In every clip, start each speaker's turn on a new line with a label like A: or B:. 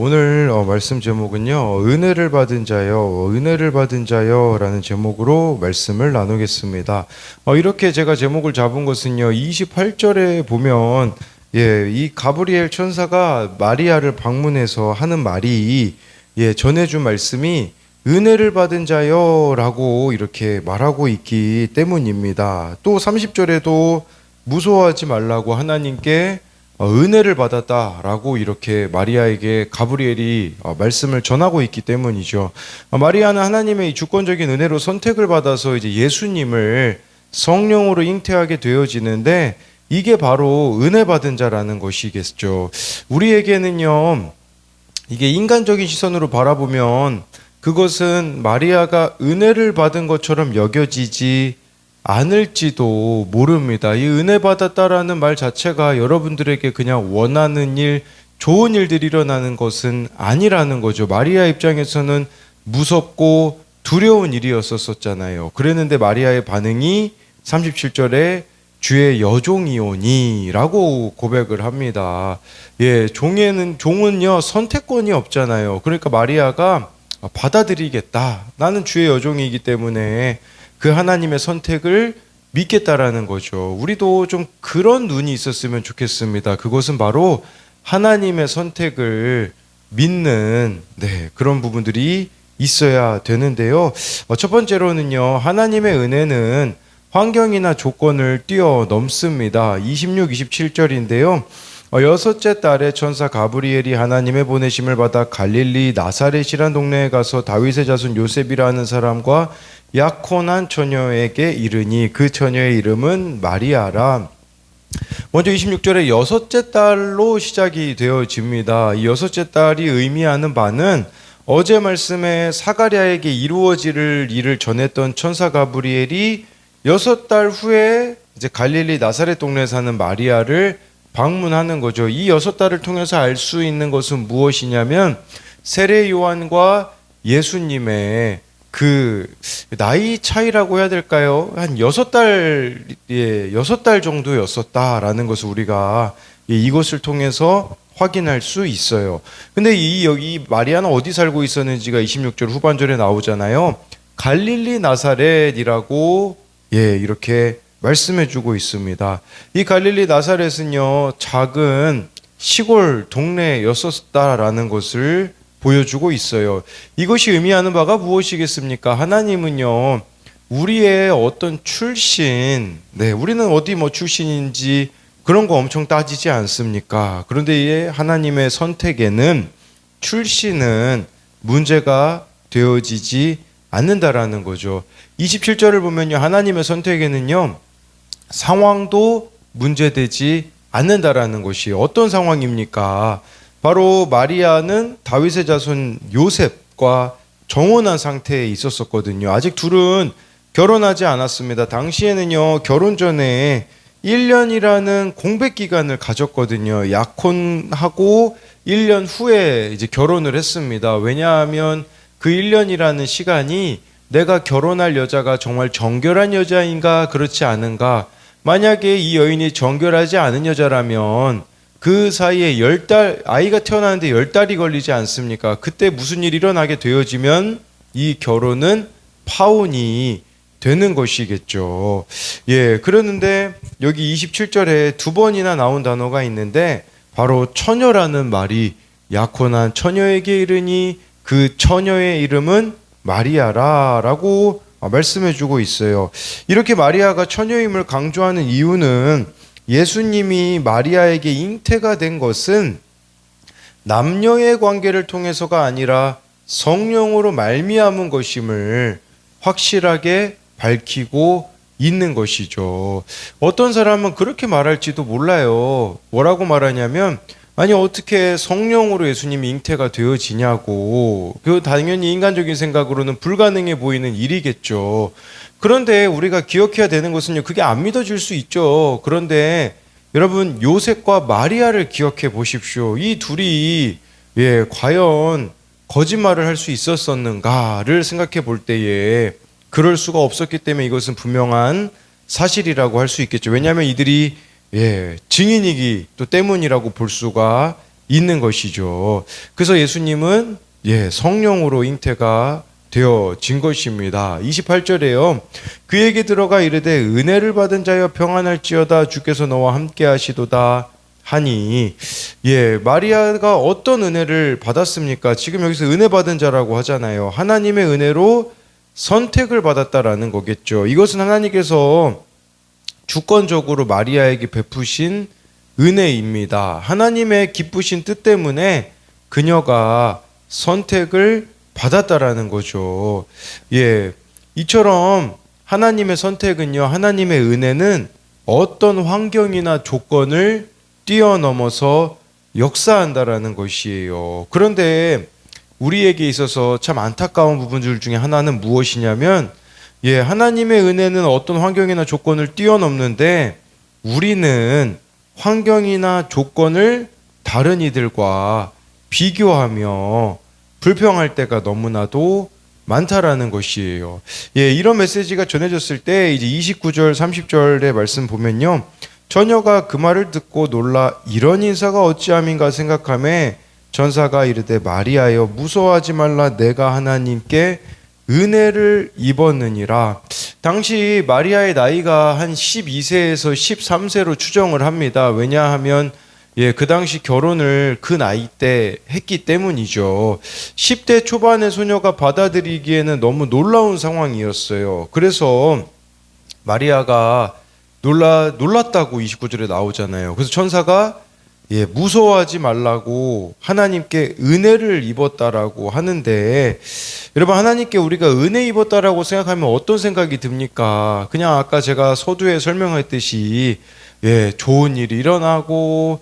A: 오늘 말씀 제목은요, 은혜를 받은 자여, 은혜를 받은 자여 라는 제목으로 말씀을 나누겠습니다. 이렇게 제가 제목을 잡은 것은요, 28절에 보면, 이 가브리엘 천사가 마리아를 방문해서 하는 말이, 전해준 말씀이 은혜를 받은 자여 라고 이렇게 말하고 있기 때문입니다. 또 30절에도 무서워하지 말라고 하나님께 은혜를 받았다라고 이렇게 마리아에게 가브리엘이 말씀을 전하고 있기 때문이죠. 마리아는 하나님의 이 주권적인 은혜로 선택을 받아서 이제 예수님을 성령으로 잉태하게 되어지는데, 이게 바로 은혜 받은 자라는 것이겠죠. 우리에게는요, 이게 인간적인 시선으로 바라보면 그것은 마리아가 은혜를 받은 것처럼 여겨지지 않을지도 모릅니다. 이 은혜 받았다라는 말 자체가 여러분들에게 그냥 원하는 일, 좋은 일들이 일어나는 것은 아니라는 거죠. 마리아 입장에서는 무섭고 두려운 일이었었잖아요. 그랬는데 마리아의 반응이 37절에 주의 여종이오니 라고 고백을 합니다. 종은요 선택권이 없잖아요. 그러니까 마리아가 받아들이겠다. 나는 주의 여종이기 때문에 그 하나님의 선택을 믿겠다라는 거죠. 우리도 좀 그런 눈이 있었으면 좋겠습니다. 그것은 바로 하나님의 선택을 믿는 그런 부분들이 있어야 되는데요. 첫 번째로는요, 하나님의 은혜는 환경이나 조건을 뛰어넘습니다. 26, 27절인데요. 여섯째 달에 천사 가브리엘이 하나님의 보내심을 받아 갈릴리 나사렛이란 동네에 가서 다윗의 자손 요셉이라는 사람과 약혼한 처녀에게 이르니 그 처녀의 이름은 마리아라. 먼저 26절에 여섯째 달로 시작이 되어집니다. 이 여섯째 달이 의미하는 바는 어제 말씀에 사가랴에게 이루어질 일을 전했던 천사 가브리엘이 6달 후에 이제 갈릴리 나사렛 동네에 사는 마리아를 방문하는 거죠. 이 6달을 통해서 알 수 있는 것은 무엇이냐면, 세례 요한과 예수님의 그 나이 차이라고 해야 될까요? 한 6달 정도였었다라는 것을 우리가 이것을 통해서 확인할 수 있어요. 근데 여기 마리아는 어디 살고 있었는지가 26절 후반절에 나오잖아요. 갈릴리 나사렛이라고 이렇게 말씀해 주고 있습니다. 이 갈릴리 나사렛은요, 작은 시골 동네였었다라는 것을 보여주고 있어요. 이것이 의미하는 바가 무엇이겠습니까? 하나님은요, 우리의 어떤 출신, 우리는 어디 출신인지 그런 거 엄청 따지지 않습니까? 그런데 하나님의 선택에는 출신은 문제가 되어지지 않는다라는 거죠. 27절을 보면요, 하나님의 선택에는요, 상황도 문제되지 않는다라는 것이 어떤 상황입니까? 바로 마리아는 다윗의 자손 요셉과 정혼한 상태에 있었거든요. 아직 둘은 결혼하지 않았습니다. 당시에는요, 결혼 전에 1년이라는 공백 기간을 가졌거든요. 약혼하고 1년 후에 이제 결혼을 했습니다. 왜냐하면 그 1년이라는 시간이 내가 결혼할 여자가 정말 정결한 여자인가 그렇지 않은가, 만약에 이 여인이 정결하지 않은 여자라면 그 사이에 10달, 아이가 태어나는데 10달이 걸리지 않습니까? 그때 무슨 일이 일어나게 되어지면 이 결혼은 파혼이 되는 것이겠죠. 그러는데 여기 27절에 두 번이나 나온 단어가 있는데, 바로 처녀라는 말이 약혼한 처녀에게 이르니 그 처녀의 이름은 마리아라라고 말씀해 주고 있어요. 이렇게 마리아가 처녀임을 강조하는 이유는, 예수님이 마리아에게 잉태가 된 것은 남녀의 관계를 통해서가 아니라 성령으로 말미암은 것임을 확실하게 밝히고 있는 것이죠. 어떤 사람은 그렇게 말할지도 몰라요. 뭐라고 말하냐면, 아니 어떻게 성령으로 예수님이 잉태가 되어지냐고. 당연히 인간적인 생각으로는 불가능해 보이는 일이겠죠. 그런데 우리가 기억해야 되는 것은요, 그게 안 믿어질 수 있죠. 그런데 여러분, 요셉과 마리아를 기억해 보십시오. 이 둘이 과연 거짓말을 할 수 있었었는가를 생각해 볼 때에 그럴 수가 없었기 때문에 이것은 분명한 사실이라고 할 수 있겠죠. 왜냐하면 이들이 증인이기 또 때문이라고 볼 수가 있는 것이죠. 그래서 예수님은 성령으로 잉태가 되어진 것입니다. 28절에요. 그에게 들어가 이르되 은혜를 받은 자여 평안할지어다 주께서 너와 함께 하시도다 하니, 마리아가 어떤 은혜를 받았습니까? 지금 여기서 은혜 받은 자라고 하잖아요. 하나님의 은혜로 선택을 받았다라는 거겠죠. 이것은 하나님께서 주권적으로 마리아에게 베푸신 은혜입니다. 하나님의 기쁘신 뜻 때문에 그녀가 선택을 받았다라는 거죠. 이처럼 하나님의 선택은요, 하나님의 은혜는 어떤 환경이나 조건을 뛰어넘어서 역사한다라는 것이에요. 그런데 우리에게 있어서 참 안타까운 부분들 중에 하나는 무엇이냐면, 하나님의 은혜는 어떤 환경이나 조건을 뛰어넘는데 우리는 환경이나 조건을 다른 이들과 비교하며 불평할 때가 너무나도 많다라는 것이에요. 이런 메시지가 전해졌을 때 이제 29절, 30절의 말씀 보면요. 처녀가 그 말을 듣고 놀라 이런 인사가 어찌함인가 생각하며 전사가 이르되 마리아여 무서워하지 말라 내가 하나님께 은혜를 입었느니라. 당시 마리아의 나이가 한 12세에서 13세로 추정을 합니다. 왜냐하면 그 당시 결혼을 그 나이 때 했기 때문이죠. 10대 초반의 소녀가 받아들이기에는 너무 놀라운 상황이었어요. 그래서 마리아가 놀랐다고 29절에 나오잖아요. 그래서 천사가 무서워하지 말라고 하나님께 은혜를 입었다라고 하는데, 여러분, 하나님께 우리가 은혜 입었다라고 생각하면 어떤 생각이 듭니까? 그냥 아까 제가 서두에 설명했듯이 좋은 일이 일어나고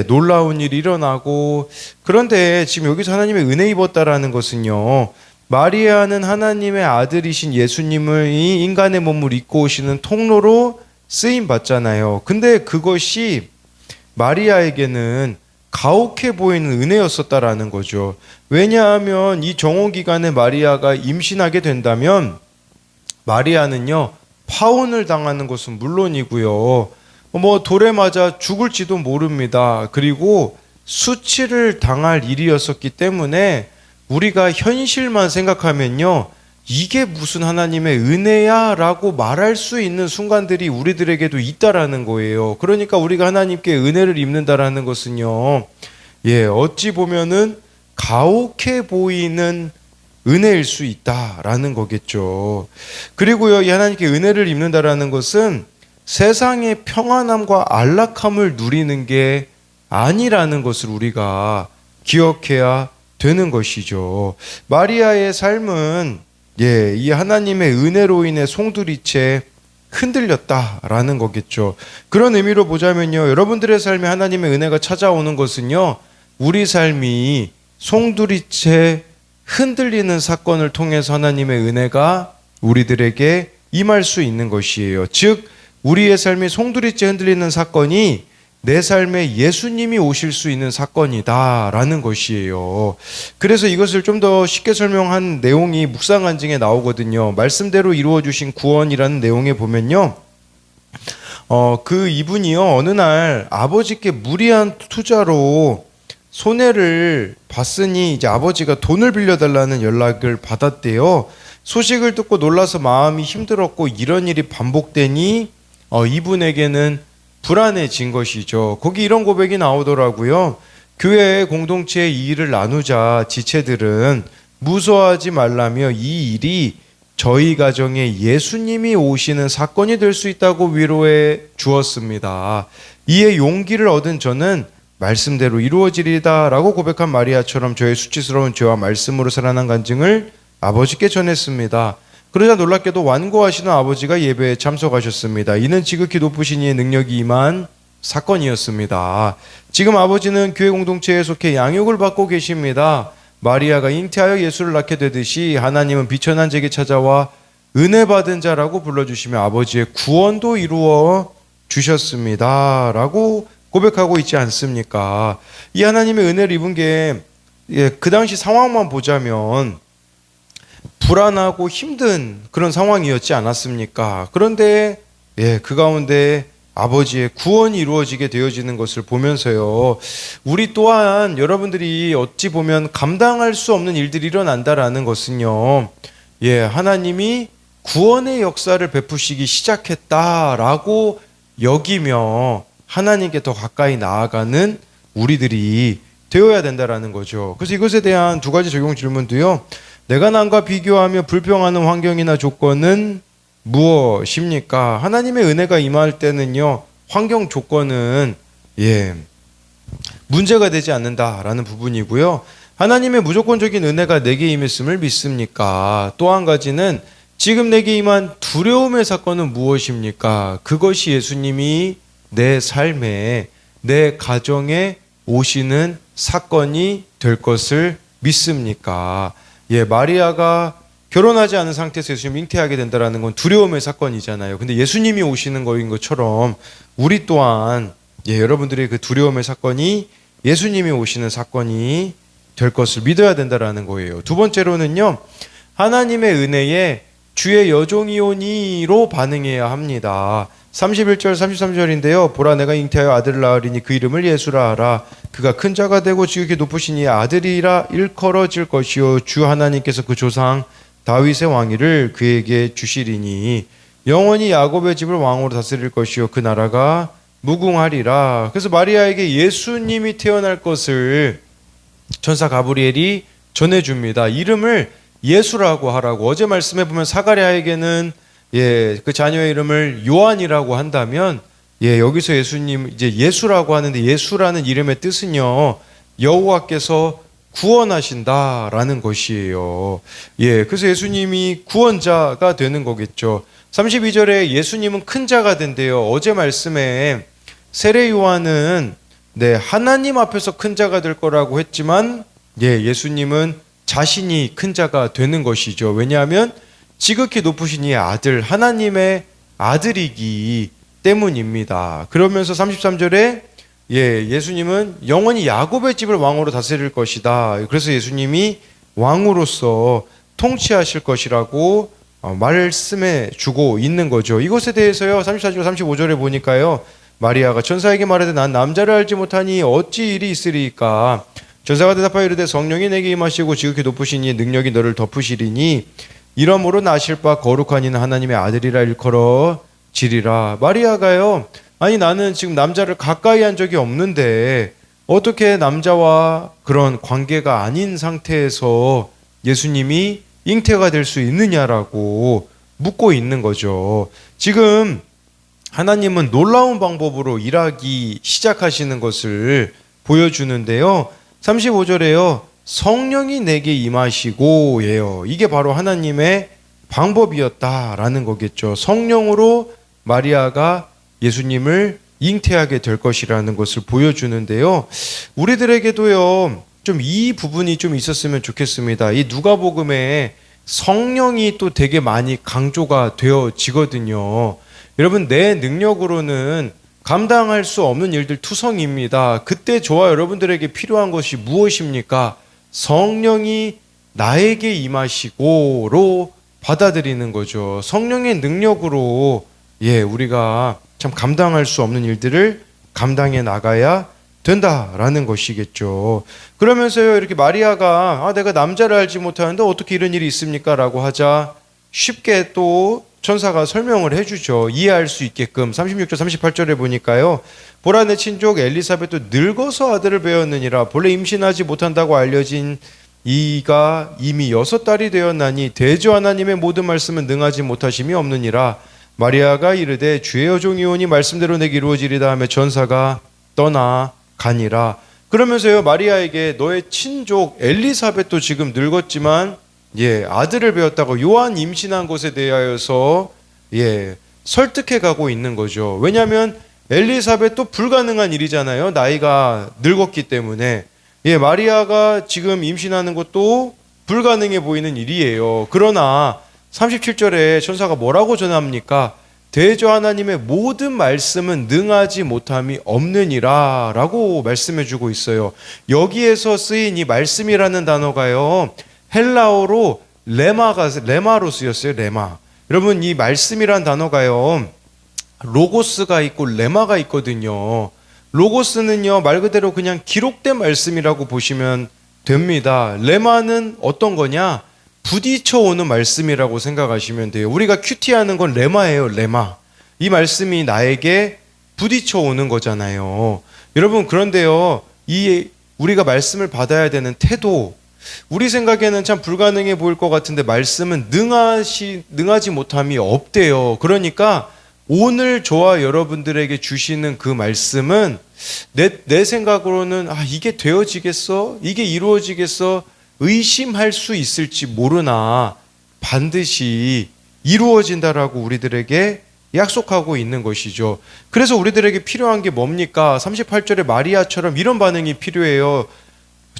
A: 놀라운 일이 일어나고, 그런데 지금 여기서 하나님의 은혜 입었다라는 것은요, 마리아는 하나님의 아들이신 예수님을 이 인간의 몸을 입고 오시는 통로로 쓰임 받잖아요. 근데 그것이 마리아에게는 가혹해 보이는 은혜였었다라는 거죠. 왜냐하면 이 정오 기간에 마리아가 임신하게 된다면 마리아는요, 파혼을 당하는 것은 물론이고요, 돌에 맞아 죽을지도 모릅니다. 그리고 수치를 당할 일이었었기 때문에 우리가 현실만 생각하면요, 이게 무슨 하나님의 은혜야? 라고 말할 수 있는 순간들이 우리들에게도 있다라는 거예요. 그러니까 우리가 하나님께 은혜를 입는다라는 것은요, 어찌 보면은 가혹해 보이는 은혜일 수 있다라는 거겠죠. 그리고요, 이 하나님께 은혜를 입는다라는 것은 세상의 평안함과 안락함을 누리는 게 아니라는 것을 우리가 기억해야 되는 것이죠. 마리아의 삶은 이 하나님의 은혜로 인해 송두리째 흔들렸다라는 거겠죠. 그런 의미로 보자면요, 여러분들의 삶에 하나님의 은혜가 찾아오는 것은요, 우리 삶이 송두리째 흔들리는 사건을 통해서 하나님의 은혜가 우리들에게 임할 수 있는 것이에요. 즉, 우리의 삶이 송두리째 흔들리는 사건이 내 삶에 예수님이 오실 수 있는 사건이다라는 것이에요. 그래서 이것을 좀 더 쉽게 설명한 내용이 묵상간증에 나오거든요. 말씀대로 이루어주신 구원이라는 내용에 보면요, 그 이분이요, 어느 날 아버지께 무리한 투자로 손해를 봤으니 이제 아버지가 돈을 빌려달라는 연락을 받았대요. 소식을 듣고 놀라서 마음이 힘들었고, 이런 일이 반복되니 이분에게는 불안해진 것이죠. 거기 이런 고백이 나오더라고요. 교회 공동체의 이 일을 나누자 지체들은 무서워하지 말라며 이 일이 저희 가정에 예수님이 오시는 사건이 될 수 있다고 위로해 주었습니다. 이에 용기를 얻은 저는 말씀대로 이루어지리다 라고 고백한 마리아처럼 저의 수치스러운 죄와 말씀으로 살아난 간증을 아버지께 전했습니다. 그러자 놀랍게도 완고하시는 아버지가 예배에 참석하셨습니다. 이는 지극히 높으신 이의 능력이 임한 사건이었습니다. 지금 아버지는 교회 공동체에 속해 양육을 받고 계십니다. 마리아가 잉태하여 예수를 낳게 되듯이 하나님은 비천한 제게 찾아와 은혜 받은 자라고 불러주시며 아버지의 구원도 이루어 주셨습니다 라고 고백하고 있지 않습니까? 이 하나님의 은혜를 입은 게 그 당시 상황만 보자면 불안하고 힘든 그런 상황이었지 않았습니까? 그런데 그 가운데 아버지의 구원이 이루어지게 되어지는 것을 보면서요. 우리 또한 여러분들이 어찌 보면 감당할 수 없는 일들이 일어난다라는 것은요. 하나님이 구원의 역사를 베푸시기 시작했다라고 여기며 하나님께 더 가까이 나아가는 우리들이 되어야 된다라는 거죠. 그래서 이것에 대한 두 가지 적용 질문도요. 내가 남과 비교하며 불평하는 환경이나 조건은 무엇입니까? 하나님의 은혜가 임할 때는요, 환경 조건은 문제가 되지 않는다라는 부분이고요. 하나님의 무조건적인 은혜가 내게 임했음을 믿습니까? 또 한 가지는 지금 내게 임한 두려움의 사건은 무엇입니까? 그것이 예수님이 내 삶에, 내 가정에 오시는 사건이 될 것을 믿습니까? 마리아가 결혼하지 않은 상태에서 예수님 잉태하게 된다는 건 두려움의 사건이잖아요. 근데 예수님이 오시는 거인 것처럼 우리 또한 여러분들의 그 두려움의 사건이 예수님이 오시는 사건이 될 것을 믿어야 된다는 거예요. 두 번째로는요. 하나님의 은혜에 주의 여종이오니로 반응해야 합니다. 31절 33절인데요. 보라 내가 잉태하여 아들을 낳으리니 그 이름을 예수라 하라. 그가 큰 자가 되고 지극히 높으시니 아들이라 일컬어질 것이요 주 하나님께서 그 조상 다윗의 왕위를 그에게 주시리니 영원히 야곱의 집을 왕으로 다스릴 것이요 그 나라가 무궁하리라. 그래서 마리아에게 예수님이 태어날 것을 천사 가브리엘이 전해줍니다. 이름을 예수라고 하라고. 어제 말씀해 보면 사가랴에게는 그 자녀의 이름을 요한이라고 한다면 여기서 예수님 이제 예수라고 하는데 예수라는 이름의 뜻은요 여호와께서 구원하신다라는 것이에요. 그래서 예수님이 구원자가 되는 거겠죠. 32절에 예수님은 큰 자가 된대요. 어제 말씀에 세례 요한은 하나님 앞에서 큰 자가 될 거라고 했지만 예수님은 자신이 큰 자가 되는 것이죠. 왜냐하면 지극히 높으신 이 아들, 하나님의 아들이기 때문입니다. 그러면서 33절에 예수님은 영원히 야곱의 집을 왕으로 다스릴 것이다. 그래서 예수님이 왕으로서 통치하실 것이라고 말씀해 주고 있는 거죠. 이것에 대해서요 34절 35절에 보니까요 마리아가 천사에게 말하되 난 남자를 알지 못하니 어찌 일이 있으리까. 천사가 대답하여 이르되 성령이 내게 임하시고 지극히 높으신 이 능력이 너를 덮으시리니 이러므로 나실 바 거룩한 이는 하나님의 아들이라 일컬어 지리라. 마리아가요 아니 나는 지금 남자를 가까이 한 적이 없는데 어떻게 남자와 그런 관계가 아닌 상태에서 예수님이 잉태가 될 수 있느냐라고 묻고 있는 거죠. 지금 하나님은 놀라운 방법으로 일하기 시작하시는 것을 보여주는데요. 35절에요. 성령이 내게 임하시고 이게 바로 하나님의 방법이었다라는 거겠죠. 성령으로 마리아가 예수님을 잉태하게 될 것이라는 것을 보여주는데요. 우리들에게도요. 좀 이 부분이 좀 있었으면 좋겠습니다. 이 누가복음에 성령이 또 되게 많이 강조가 되어지거든요. 여러분 내 능력으로는 감당할 수 없는 일들 투성입니다. 그때 저와 여러분들에게 필요한 것이 무엇입니까? 성령이 나에게 임하시고로 받아들이는 거죠. 성령의 능력으로 우리가 참 감당할 수 없는 일들을 감당해 나가야 된다라는 것이겠죠. 그러면서요 이렇게 마리아가 내가 남자를 알지 못하는데 어떻게 이런 일이 있습니까? 라고 하자 쉽게 또 천사가 설명을 해주죠. 이해할 수 있게끔. 36절 38절에 보니까요 보라 내 친족 엘리사벳도 늙어서 아들을 배었느니라. 본래 임신하지 못한다고 알려진 이가 이미 6달이 되었나니 대저 하나님의 모든 말씀은 능하지 못하심이 없느니라. 마리아가 이르되 주의 여종이오니 말씀대로 내게 이루어지리다 하며 전사가 떠나 가니라. 그러면서요 마리아에게 너의 친족 엘리사벳도 지금 늙었지만 아들을 배웠다고 요한 임신한 것에 대하여서 설득해 가고 있는 거죠. 왜냐하면 엘리사벳도 불가능한 일이잖아요. 나이가 늙었기 때문에. 마리아가 지금 임신하는 것도 불가능해 보이는 일이에요. 그러나 37절에 천사가 뭐라고 전합니까? 대저 하나님의 모든 말씀은 능하지 못함이 없느니라 라고 말씀해 주고 있어요. 여기에서 쓰인 이 말씀이라는 단어가요 헬라어로 레마로 쓰였어요. 레마. 여러분 이 말씀이란 단어가요 로고스가 있고 레마가 있거든요. 로고스는요, 말 그대로 그냥 기록된 말씀이라고 보시면 됩니다. 레마는 어떤 거냐? 부딪혀 오는 말씀이라고 생각하시면 돼요. 우리가 큐티하는 건 레마예요, 레마. 이 말씀이 나에게 부딪혀 오는 거잖아요. 여러분, 그런데요, 우리가 말씀을 받아야 되는 태도, 우리 생각에는 참 불가능해 보일 것 같은데 말씀은 능하지 못함이 없대요. 그러니까 오늘 저와 여러분들에게 주시는 그 말씀은 내 생각으로는 이게 되어지겠어? 이게 이루어지겠어? 의심할 수 있을지 모르나 반드시 이루어진다라고 우리들에게 약속하고 있는 것이죠. 그래서 우리들에게 필요한 게 뭡니까? 38절에 마리아처럼 이런 반응이 필요해요.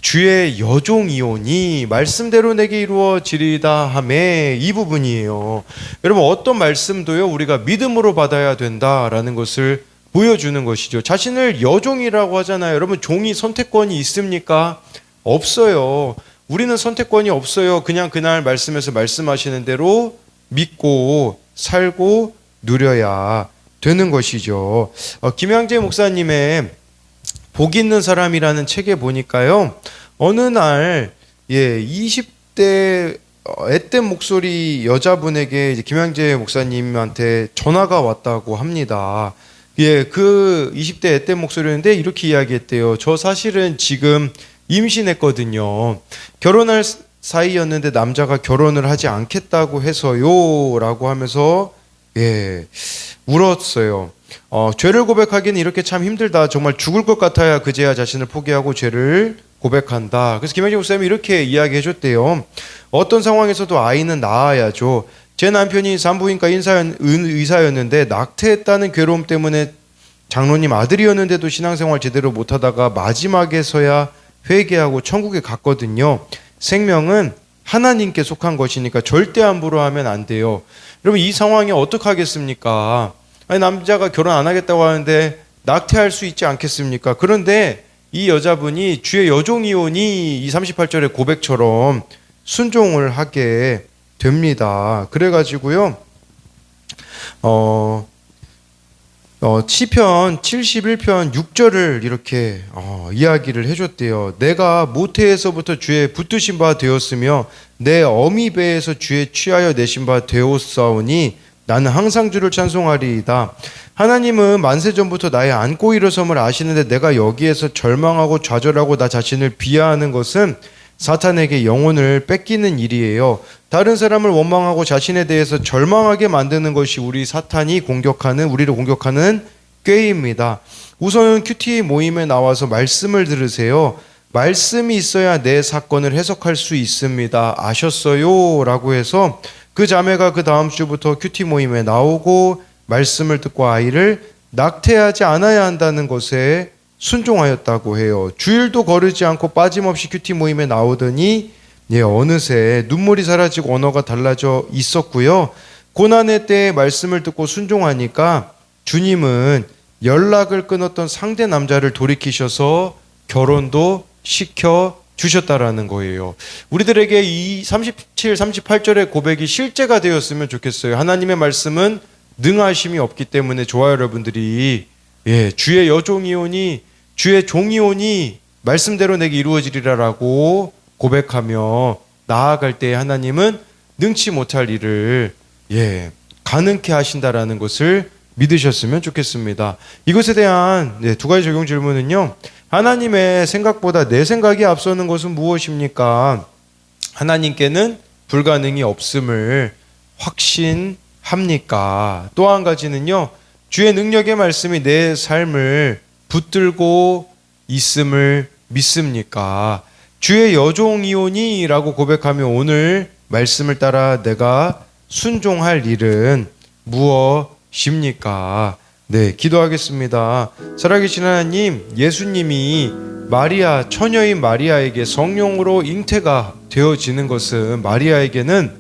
A: 주의 여종이오니 말씀대로 내게 이루어지리다 하매, 이 부분이에요. 여러분, 어떤 말씀도요 우리가 믿음으로 받아야 된다라는 것을 보여주는 것이죠. 자신을 여종이라고 하잖아요. 여러분, 종이 선택권이 있습니까? 없어요. 우리는 선택권이 없어요. 그냥 그날 말씀에서 말씀하시는 대로 믿고 살고 누려야 되는 것이죠. 김양재 목사님의 복 있는 사람이라는 책에 보니까요, 어느 날 20대 앳된 목소리 여자분에게 이제 김양재 목사님한테 전화가 왔다고 합니다. 그 20대 앳된 목소리였는데 이렇게 이야기했대요. 저 사실은 지금 임신했거든요. 결혼할 사이였는데 남자가 결혼을 하지 않겠다고 해서요 라고 하면서 울었어요. 죄를 고백하기는 이렇게 참 힘들다. 정말 죽을 것 같아야 그제야 자신을 포기하고 죄를 고백한다. 그래서 김영진 목사님이 이렇게 이야기해 줬대요. 어떤 상황에서도 아이는 낳아야죠. 제 남편이 산부인과 의사였는데 낙태했다는 괴로움 때문에 장로님 아들이었는데도 신앙생활 제대로 못하다가 마지막에서야 회개하고 천국에 갔거든요. 생명은 하나님께 속한 것이니까 절대 함부로 하면 안 돼요. 여러분, 이 상황에 어떡하겠습니까? 남자가 결혼 안 하겠다고 하는데 낙태할 수 있지 않겠습니까? 그런데 이 여자분이 주의 여종이오니 이 38절의 고백처럼 순종을 하게 됩니다. 그래가지고요, 시편 71편 6절을 이렇게 이야기를 해줬대요. 내가 모태에서부터 주의 붙드신 바 되었으며 내 어미 배에서 주의 취하여 내신 바 되었사오니 나는 항상 주를 찬송하리이다. 하나님은 만세 전부터 나의 안고 일어섬을 아시는데 내가 여기에서 절망하고 좌절하고 나 자신을 비하하는 것은 사탄에게 영혼을 뺏기는 일이에요. 다른 사람을 원망하고 자신에 대해서 절망하게 만드는 것이 우리를 공격하는 꾀입니다. 우선은 큐티 모임에 나와서 말씀을 들으세요. 말씀이 있어야 내 사건을 해석할 수 있습니다. 아셨어요? 라고 해서 그 자매가 그 다음 주부터 큐티 모임에 나오고 말씀을 듣고 아이를 낙태하지 않아야 한다는 것에 순종하였다고 해요. 주일도 거르지 않고 빠짐없이 큐티 모임에 나오더니 어느새 눈물이 사라지고 언어가 달라져 있었고요. 고난의 때에 말씀을 듣고 순종하니까 주님은 연락을 끊었던 상대 남자를 돌이키셔서 결혼도 시켜 주셨다라는 거예요. 우리들에게 이 37, 38절의 고백이 실제가 되었으면 좋겠어요. 하나님의 말씀은 능하심이 없기 때문에 저와 여러분들이 주의 여종이오니 주의 종이오니 말씀대로 내게 이루어지리라라고 고백하며 나아갈 때 하나님은 능치 못할 일을 가능케 하신다라는 것을 믿으셨으면 좋겠습니다. 이것에 대한 두 가지 적용 질문은요. 하나님의 생각보다 내 생각이 앞서는 것은 무엇입니까? 하나님께는 불가능이 없음을 확신합니까? 또 한 가지는요. 주의 능력의 말씀이 내 삶을 붙들고 있음을 믿습니까? 주의 여종이오니 라고 고백하며 오늘 말씀을 따라 내가 순종할 일은 무엇입니까? 기도하겠습니다. 살아계신 하나님, 예수님이 마리아, 처녀인 마리아에게 성령으로 잉태가 되어지는 것은 마리아에게는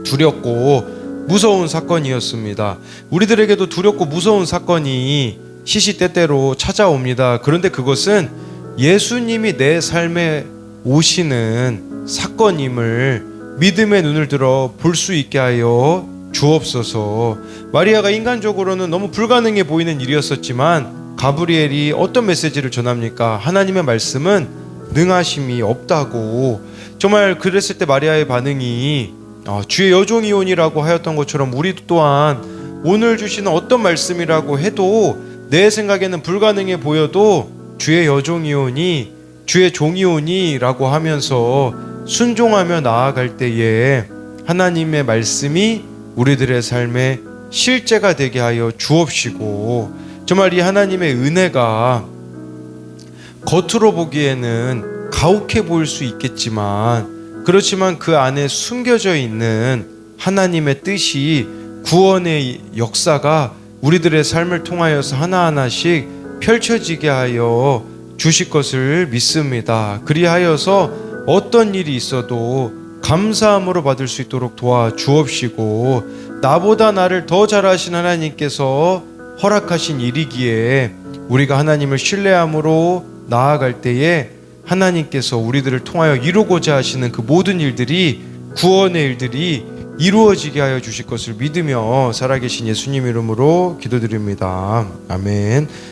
A: 두렵고 무서운 사건이었습니다. 우리들에게도 두렵고 무서운 사건이 시시때때로 찾아옵니다. 그런데 그것은 예수님이 내 삶에 오시는 사건임을 믿음의 눈을 들어 볼 수 있게 하여 주옵소서. 마리아가 인간적으로는 너무 불가능해 보이는 일이었었지만 가브리엘이 어떤 메시지를 전합니까? 하나님의 말씀은 능하심이 없다고. 정말 그랬을 때 마리아의 반응이 주의 여종이오니라고 하였던 것처럼 우리 또한 오늘 주시는 어떤 말씀이라고 해도 내 생각에는 불가능해 보여도 주의 여종이오니 주의 종이오니 라고 하면서 순종하며 나아갈 때에 하나님의 말씀이 우리들의 삶에 실제가 되게 하여 주옵시고, 정말 이 하나님의 은혜가 겉으로 보기에는 가혹해 보일 수 있겠지만 그렇지만 그 안에 숨겨져 있는 하나님의 뜻이, 구원의 역사가 우리들의 삶을 통하여서 하나하나씩 펼쳐지게 하여 주실 것을 믿습니다. 그리하여서 어떤 일이 있어도 감사함으로 받을 수 있도록 도와주옵시고, 나보다 나를 더 잘하신 하나님께서 허락하신 일이기에 우리가 하나님을 신뢰함으로 나아갈 때에 하나님께서 우리들을 통하여 이루고자 하시는 그 모든 일들이, 구원의 일들이 이루어지게 하여 주실 것을 믿으며 살아계신 예수님 이름으로 기도드립니다. 아멘.